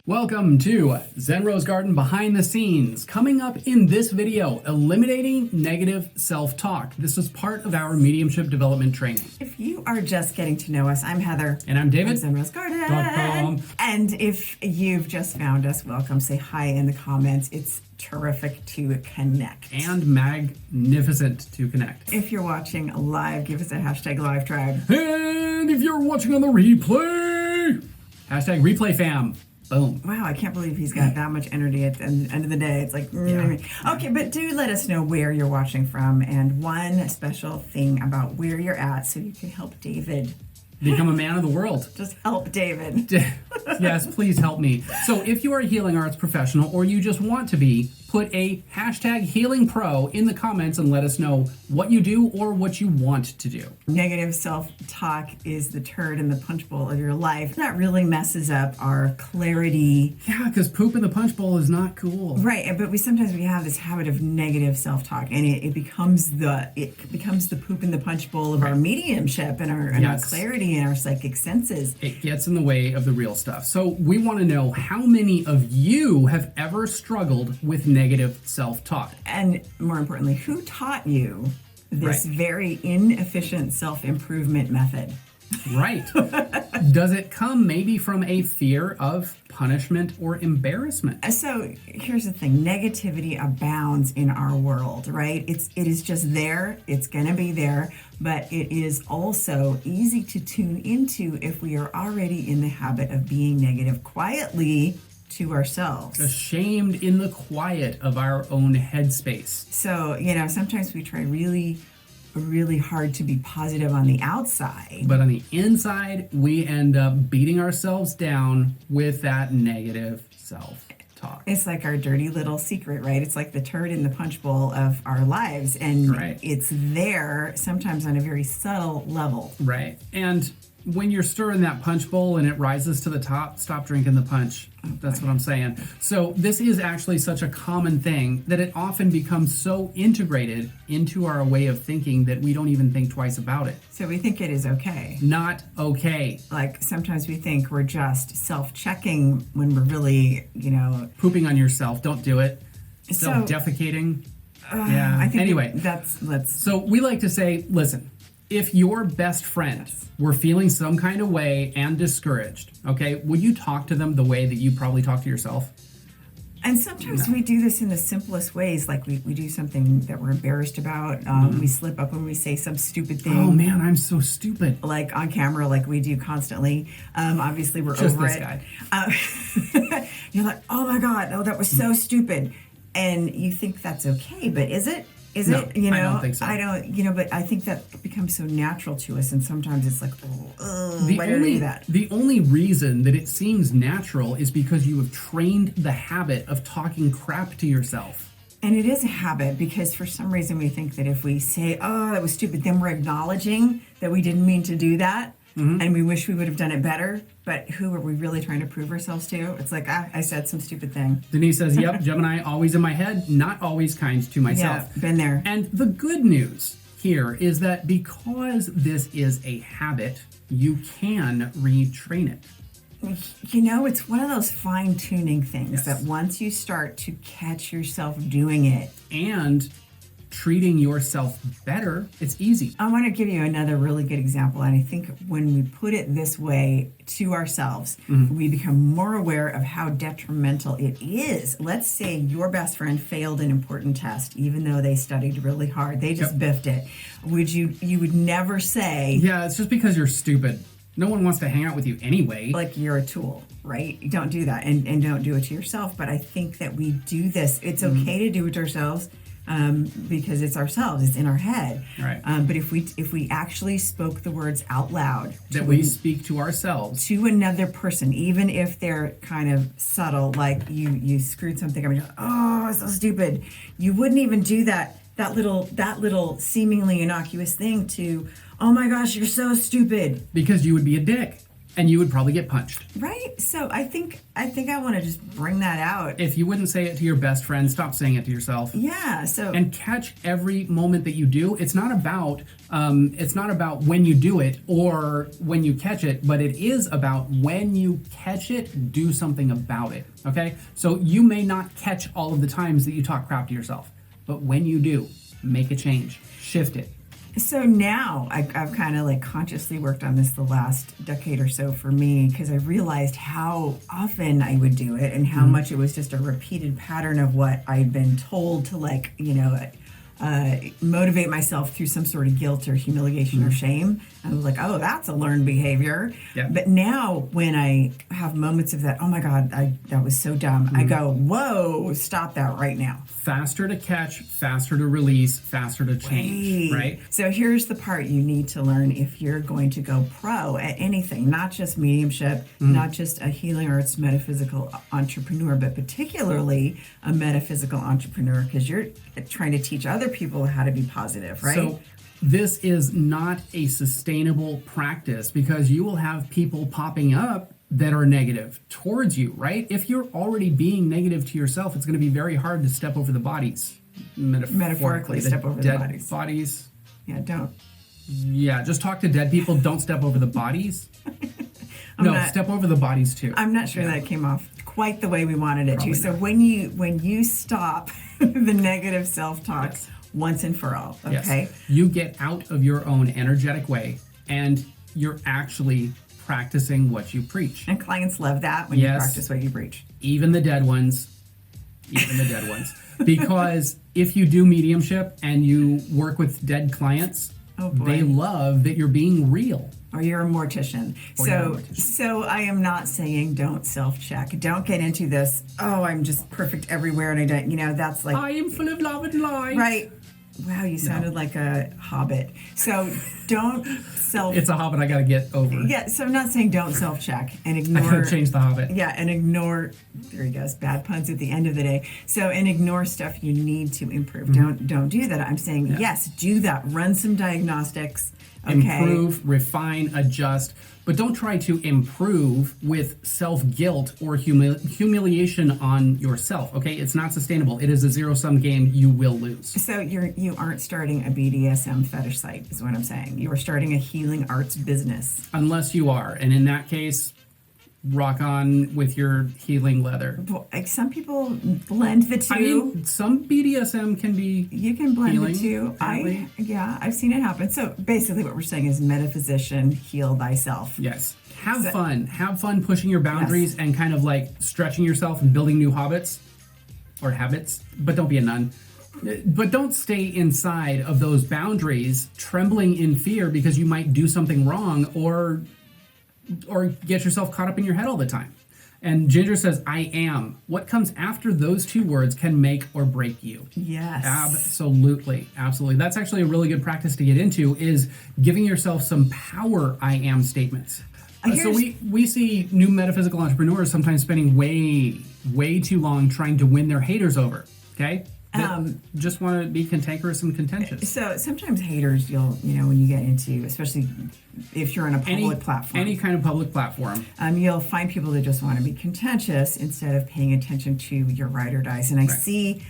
Welcome to Zen Rose Garden Behind the Scenes. Coming up in this video, eliminating negative self-talk. This is part of our Mediumship Development Training. If you are just getting to know us, I'm Heather. And I'm David. Zen Rose Garden. And if you've just found us, welcome. Say hi in the comments. It's terrific to connect. And magnificent to connect. If you're watching live, give us a hashtag live tribe. And if you're watching on the replay, hashtag replay fam. Boom. Wow, I can't believe he's got that much energy at the end of the day. It's like, Okay, but do let us know where you're watching from and one special thing about where you're at so you can help David. Become a man of the world. Just help David. Yes, please help me. So if you are a healing arts professional or you just want to be, put a hashtag healing pro in the comments and let us know what you do or what you want to do. Negative self-talk is the turd in the punch bowl of your life. That really messes up our clarity. Yeah, because poop in the punch bowl is not cool. Right, but we sometimes have this habit of negative self-talk, and it becomes the poop in the punch bowl of our mediumship and our clarity and our psychic senses. It gets in the way of the real stuff. So we want to know how many of you have ever struggled with negative self-talk. And more importantly, who taught you this very inefficient self-improvement method? Right. Does it come maybe from a fear of punishment or embarrassment? So here's the thing. Negativity abounds in our world, right? It is just there. It's going to be there. But it is also easy to tune into if we are already in the habit of being negative quietly to ourselves. Ashamed in the quiet of our own headspace. So, sometimes we try really hard to be positive on the outside. But on the inside, we end up beating ourselves down with that negative self-talk. It's like our dirty little secret, right? It's like the turd in the punch bowl of our lives. And it's there sometimes on a very subtle level. Right. And when you're stirring that punch bowl and it rises to the top, stop drinking the punch. That's what I'm saying. So this is actually such a common thing that it often becomes so integrated into our way of thinking that we don't even think twice about it. So we think it is okay. Not okay. Like sometimes we think we're just self-checking when we're really, Pooping on yourself. Don't do it. Self-defecating. I think anyway. So we like to say, listen, if your best friend were feeling some kind of way and discouraged, okay, would you talk to them the way that you probably talk to yourself? And sometimes we do this in the simplest ways, like we do something that we're embarrassed about. We slip up when we say some stupid thing. Oh man, I'm so stupid. Like on camera, like we do constantly. Obviously, we're just over this it. Guy. You're like, oh my God, that was so stupid. And you think that's okay, but is it? No, I don't think so. I don't, but I think that becomes so natural to us, and sometimes it's like, why do I do that? The only reason that it seems natural is because you have trained the habit of talking crap to yourself. And it is a habit because for some reason we think that if we say, oh, that was stupid, then we're acknowledging that we didn't mean to do that. And we wish we would have done it better, but who are we really trying to prove ourselves to? It's like, I said some stupid thing. Denise says, yep, Gemini, always in my head, not always kind to myself. Yeah, been there. And the good news here is that because this is a habit, you can retrain it. It's one of those fine-tuning things that once you start to catch yourself doing it. And treating yourself better, it's easy. I want to give you another really good example, and I think when we put it this way to ourselves, we become more aware of how detrimental it is. Let's say your best friend failed an important test, even though they studied really hard. They just biffed it. You would never say, yeah, it's just because you're stupid. No one wants to hang out with you anyway. Like you're a tool, right? Don't do that, and don't do it to yourself. But I think that we do this. It's okay to do it to ourselves. Because it's ourselves, it's in our head. Right. But if we actually spoke the words out loud, that we speak to ourselves, to another person, even if they're kind of subtle, like you screwed something up, and you're like, oh, so stupid. You wouldn't even do that little seemingly innocuous thing to, oh my gosh, you're so stupid. Because you would be a dick. and you would probably get punched. Right. So I think I want to just bring that out. If you wouldn't say it to your best friend, stop saying it to yourself. Yeah. So And catch every moment that you do. It's not about when you do it or when you catch it, but it is about when you catch it, do something about it. Okay? So you may not catch all of the times that you talk crap to yourself, but when you do, make a change, shift it. So now I've kind of like consciously worked on this the last decade or so for me, because I realized how often I would do it and how much it was just a repeated pattern of what I'd been told to, like, motivate myself through some sort of guilt or humiliation or shame. I was like, oh, that's a learned behavior. Yeah. But now when I have moments of that, oh my God, that was so dumb. I go, whoa, stop that right now. Faster to catch, faster to release, faster to change, right? So here's the part you need to learn if you're going to go pro at anything, not just mediumship, not just a healing arts metaphysical entrepreneur, but particularly a metaphysical entrepreneur, because you're trying to teach other people how to be positive, right? So this is not a sustainable practice, because you will have people popping up that are negative towards you, right? If you're already being negative to yourself, it's going to be very hard to step over the bodies. Metaphorically step over the bodies. Yeah, don't. Yeah, just talk to dead people. Don't step over the bodies. Step over the bodies too. I'm not sure that came off quite the way we wanted it Probably to. So not. when you stop the negative self-talk once and for all, okay? Yes. You get out of your own energetic way, and you're actually practicing what you preach. And clients love that when you practice what you preach. Even the dead ones. Because if you do mediumship and you work with dead clients, they love that you're being real. Or you're a mortician. So I am not saying don't self-check. Don't get into this, oh, I'm just perfect everywhere and I don't, that's like... I am full of love and light. Right. Wow, you sounded like a hobbit. So don't It's a hobbit I got to get over. Yeah, so I'm not saying don't self-check and ignore... I got to change the hobbit. Yeah, and ignore... There he goes, bad puns at the end of the day. So, and ignore stuff you need to improve. Don't do that. I'm saying, yes, do that. Run some diagnostics. Okay. Improve, refine, adjust, but don't try to improve with self-guilt or humiliation on yourself, okay? It's not sustainable. It is a zero-sum game. You will lose. So you aren't starting a BDSM fetish site, is what I'm saying. You are starting a healing arts business. Unless you are, and in that case, rock on with your healing leather. Like some people blend the two. I mean, some BDSM can be You can blend healing, the two. I've seen it happen. So basically what we're saying is metaphysician, heal thyself. Yes. Have fun pushing your boundaries and kind of like stretching yourself and building new habits, but don't be a nun. But don't stay inside of those boundaries trembling in fear because you might do something wrong or get yourself caught up in your head all the time. And Ginger says, I am. What comes after those two words can make or break you. Yes. Absolutely. That's actually a really good practice to get into, is giving yourself some power I am statements. So we see new metaphysical entrepreneurs sometimes spending way too long trying to win their haters over, okay? Just want to be cantankerous and contentious. So sometimes haters, when you get into, especially if you're on a public platform. Any kind of public platform. You'll find people that just want to be contentious instead of paying attention to your ride or dies. And I see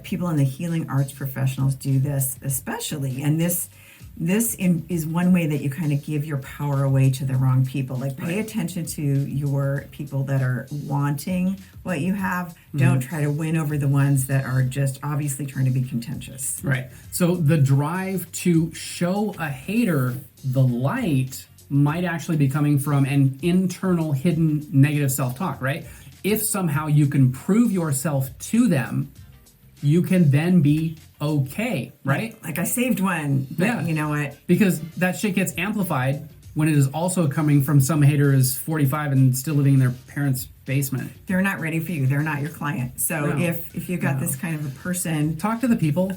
people in the healing arts professionals do this especially. And this is one way that you kind of give your power away to the wrong people. Like, pay attention to your people that are wanting what you have. Don't try to win over the ones that are just obviously trying to be contentious. Right. So the drive to show a hater the light might actually be coming from an internal, hidden, negative self-talk, right? If somehow you can prove yourself to them, you can then be okay, right? Like, I saved one, but you know what? Because that shit gets amplified when it is also coming from some hater who's 45 and still living in their parents' basement. They're not ready for you. They're not your client. So if you've got this kind of a person... Talk to the people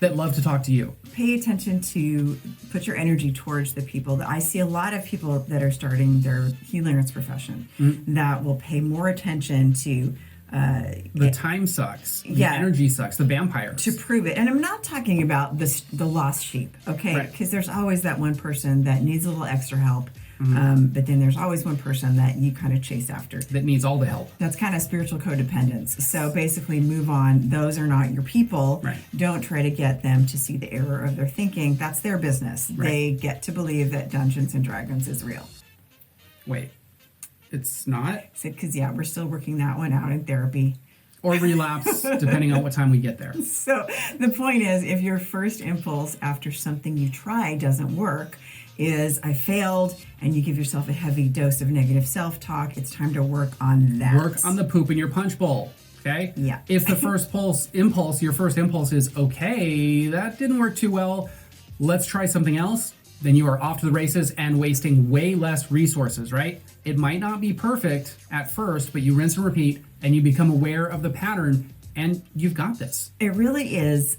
that love to talk to you. Pay attention to, put your energy towards the people. I see a lot of people that are starting their healing arts profession that will pay more attention to... the time sucks. The energy sucks. The vampires. To prove it. And I'm not talking about the lost sheep, okay? Because there's always that one person that needs a little extra help. But then there's always one person that you kind of chase after. That needs all the help. That's kind of spiritual codependence. So basically, move on. Those are not your people. Right. Don't try to get them to see the error of their thinking. That's their business. Right. They get to believe that Dungeons and Dragons is real. Wait, it's not? Because, yeah, we're still working that one out in therapy. Or relapse, depending on what time we get there. So the point is, if your first impulse after something you try doesn't work is I failed, and you give yourself a heavy dose of negative self-talk, it's time to work on that. Work on the poop in your punch bowl. Okay? Yeah. If the your first impulse is, okay, that didn't work too well, let's try something else, then you are off to the races and wasting way less resources, right? It might not be perfect at first, but you rinse and repeat, and you become aware of the pattern, and you've got this. It really is.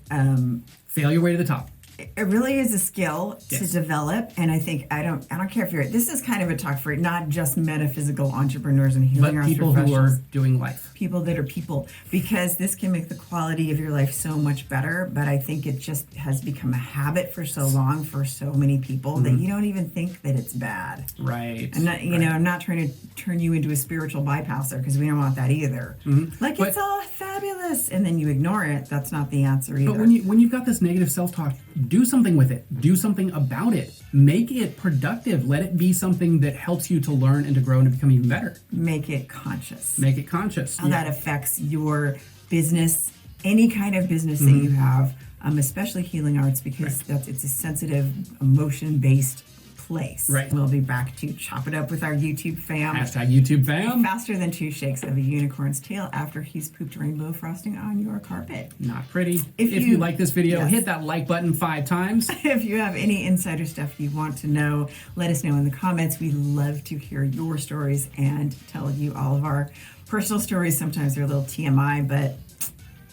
Fail your way to the top. It really is a skill to Yes. develop, and I think I don't care if you're. This is kind of a talk for not just metaphysical entrepreneurs and healing But arts people who professionals. are doing life. People that are people, because this can make the quality of your life so much better. But I think it just has become a habit for so long for so many people that you don't even think that it's bad. Right. I'm not, I'm not trying to turn you into a spiritual bypasser, because we don't want that either. Like, But- it's all fabulous, and then you ignore it. That's not the answer either. But when you've got this negative self-talk, do something with it. Do something about it. Make it productive. Let it be something that helps you to learn and to grow and to become even better. Make it conscious. Make it conscious. How that affects your business, any kind of business that you have, especially healing arts, because it's a sensitive, emotion-based place. Right. We'll be back to chop it up with our YouTube fam. Hashtag YouTube fam. Faster than 2 shakes of a unicorn's tail after he's pooped rainbow frosting on your carpet. Not pretty. If If you- you like this video, Yes. hit that like button 5 times. If you have any insider stuff you want to know, let us know in the comments. We love to hear your stories and tell you all of our personal stories. Sometimes they're a little TMI, but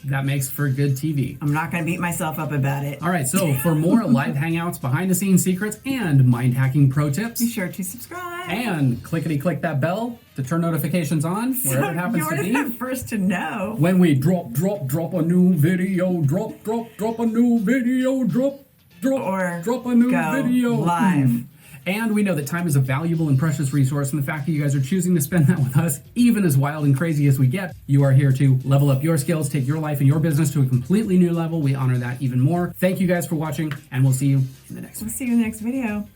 That makes for good TV. I'm not going to beat myself up about it. All right, so for more live hangouts, behind the scenes secrets, and mind hacking pro tips, Be sure to subscribe. and click that bell to turn notifications on wherever it happens to You're be. the first to know. When we drop a new video, drop a new video, drop a new go video. live. And we know that time is a valuable and precious resource, and the fact that you guys are choosing to spend that with us, even as wild and crazy as we get, you are here to level up your skills, take your life and your business to a completely new level. We honor that even more. Thank you guys for watching, and we'll see you in the next one. We'll see you in the next video.